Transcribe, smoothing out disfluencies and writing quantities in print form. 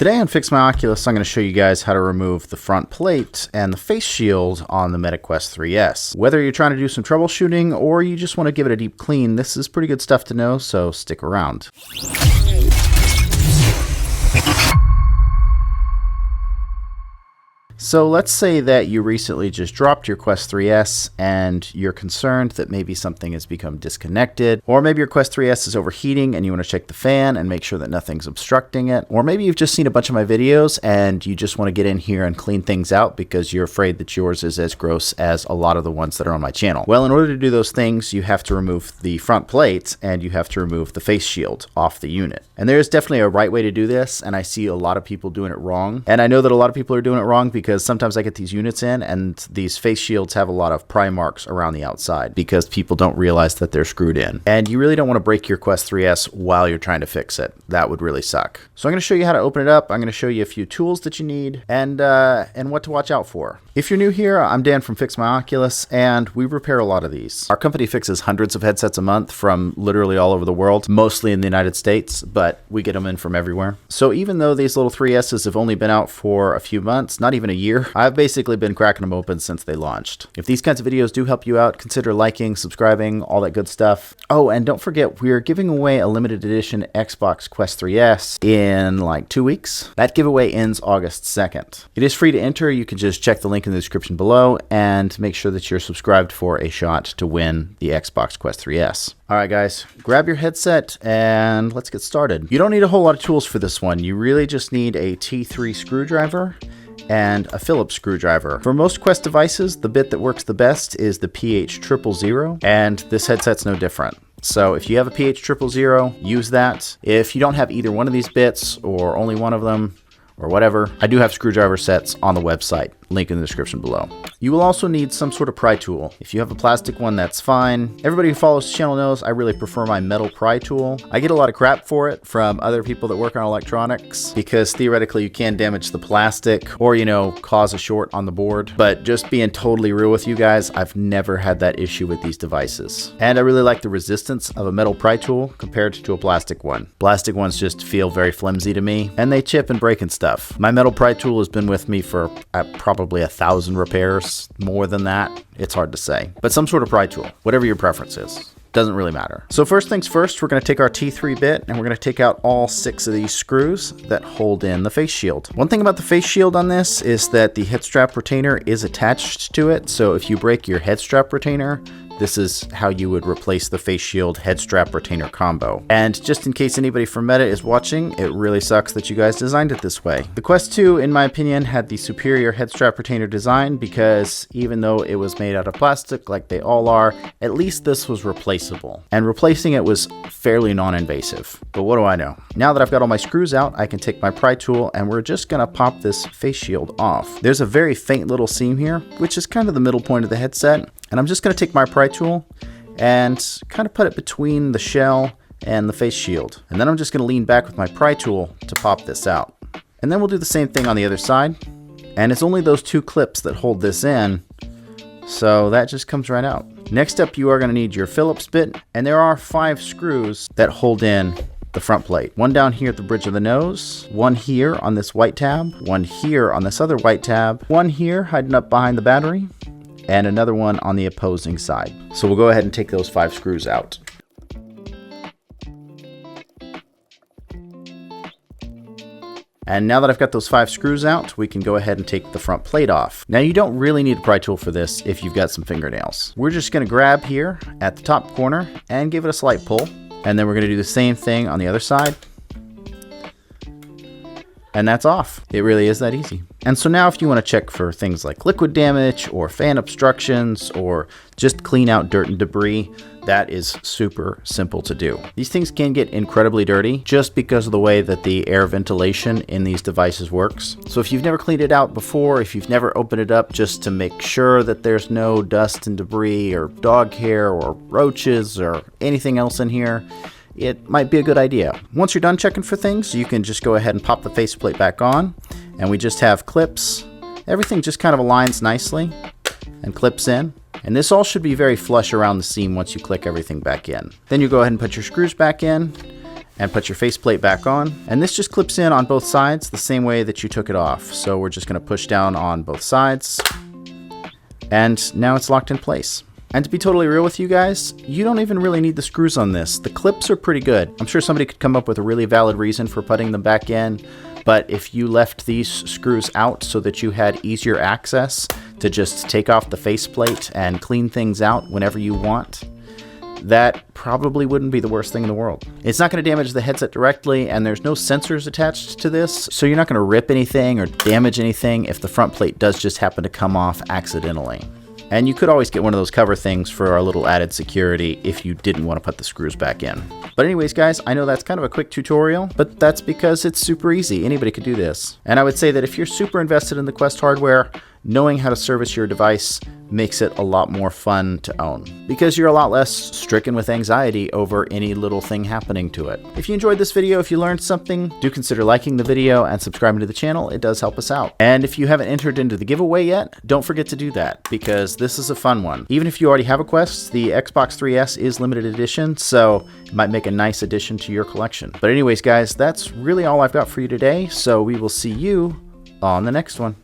Today on Fix My Oculus, I'm going to show you guys how to remove the front plate and the face shield on the MetaQuest 3S. Whether you're trying to do some troubleshooting or you just want to give it a deep clean, this is pretty good stuff to know, so stick around. So let's say that you recently just dropped your Quest 3S and you're concerned that maybe something has become disconnected, or maybe your Quest 3S is overheating and you want to check the fan and make sure that nothing's obstructing it, or maybe you've just seen a bunch of my videos and you just want to get in here and clean things out because you're afraid that yours is as gross as a lot of the ones that are on my channel. Well, in order to do those things, you have to remove the front plate and you have to remove the face shield off the unit. And there is definitely a right way to do this, and I see a lot of people doing it wrong. And I know that a lot of people are doing it wrong because sometimes I get these units in and these face shields have a lot of pry marks around the outside because people don't realize that they're screwed in. And you really don't want to break your Quest 3S while you're trying to fix it. That would really suck. So I'm going to show you how to open it up. I'm going to show you a few tools that you need and what to watch out for. If you're new here, I'm Dan from Fix My Oculus, and we repair a lot of these. Our company fixes hundreds of headsets a month from literally all over the world, mostly in the United States, but we get them in from everywhere. So even though these little 3Ss have only been out for a few months, not even a year, I've basically been cracking them open since they launched. If these kinds of videos do help you out, consider liking, subscribing, all that good stuff. Oh, and don't forget, we're giving away a limited edition Xbox Quest 3S in like 2 weeks. That giveaway ends August 2nd. It is free to enter. You can just check the link in the description below and make sure that you're subscribed for a shot to win the Xbox Quest 3S. All right, guys, grab your headset and let's get started. You don't need a whole lot of tools for this one. You really just need a T3 screwdriver and a Phillips screwdriver. For most Quest devices, the bit that works the best is the PH000, and this headset's no different. So if you have a PH000, use that. If you don't have either one of these bits or only one of them, or whatever, I do have screwdriver sets on the website, link in the description below. You will also need some sort of pry tool. If you have a plastic one, that's fine. Everybody who follows the channel knows I really prefer my metal pry tool. I get a lot of crap for it from other people that work on electronics because theoretically you can damage the plastic or, you know, cause a short on the board. But just being totally real with you guys, I've never had that issue with these devices. And I really like the resistance of a metal pry tool compared to a plastic one. Plastic ones just feel very flimsy to me and they chip and break and stuff. My metal pry tool has been with me for probably 1,000 repairs, more than that. It's hard to say, but some sort of pry tool, whatever your preference is. Doesn't really matter. So first things first, we're going to take our T3 bit and we're going to take out all 6 of these screws that hold in the face shield. One thing about the face shield on this is that the head strap retainer is attached to it. So if you break your head strap retainer, this is how you would replace the face shield head strap retainer combo. And just in case anybody from Meta is watching, it really sucks that you guys designed it this way. The Quest 2, in my opinion, had the superior head strap retainer design because even though it was made out of plastic like they all are, at least this was replaceable. And replacing it was fairly non-invasive. But what do I know? Now that I've got all my screws out, I can take my pry tool and we're just gonna pop this face shield off. There's a very faint little seam here, which is kind of the middle point of the headset. And I'm just going to take my pry tool and kind of put it between the shell and the face shield. And then I'm just going to lean back with my pry tool to pop this out. And then we'll do the same thing on the other side. And it's only those 2 clips that hold this in, so that just comes right out. Next up, you are going to need your Phillips bit. And there are 5 screws that hold in the front plate. One down here at the bridge of the nose, one here on this white tab, one here on this other white tab, one here hiding up behind the battery, and another one on the opposing side. So we'll go ahead and take those 5 screws out. And now that I've got those 5 screws out, we can go ahead and take the front plate off. Now you don't really need a pry tool for this if you've got some fingernails. We're just gonna grab here at the top corner and give it a slight pull. And then we're gonna do the same thing on the other side. And that's off. It really is that easy. And so now if you want to check for things like liquid damage or fan obstructions or just clean out dirt and debris, that is super simple to do. These things can get incredibly dirty just because of the way that the air ventilation in these devices works. So if you've never cleaned it out before, if you've never opened it up just to make sure that there's no dust and debris or dog hair or roaches or anything else in here, it might be a good idea. Once you're done checking for things, you can just go ahead and pop the faceplate back on, and we just have clips. Everything just kind of aligns nicely and clips in. And this all should be very flush around the seam once you click everything back in. Then you go ahead and put your screws back in, and put your faceplate back on. And this just clips in on both sides the same way that you took it off. So we're just going to push down on both sides. And now it's locked in place. And to be totally real with you guys, you don't even really need the screws on this. The clips are pretty good. I'm sure somebody could come up with a really valid reason for putting them back in. But if you left these screws out so that you had easier access to just take off the faceplate and clean things out whenever you want, that probably wouldn't be the worst thing in the world. It's not going to damage the headset directly, and there's no sensors attached to this, so you're not going to rip anything or damage anything if the front plate does just happen to come off accidentally. And you could always get one of those cover things for a little added security if you didn't want to put the screws back in. But anyways, guys, I know that's kind of a quick tutorial, but that's because it's super easy. Anybody could do this. And I would say that if you're super invested in the Quest hardware, knowing how to service your device makes it a lot more fun to own, because you're a lot less stricken with anxiety over any little thing happening to it. If you enjoyed this video, if you learned something, do consider liking the video and subscribing to the channel. It does help us out. And if you haven't entered into the giveaway yet, don't forget to do that, because this is a fun one. Even if you already have a Quest, the Xbox 3S is limited edition, so it might make a nice addition to your collection. But anyways, guys, that's really all I've got for you today, so we will see you on the next one.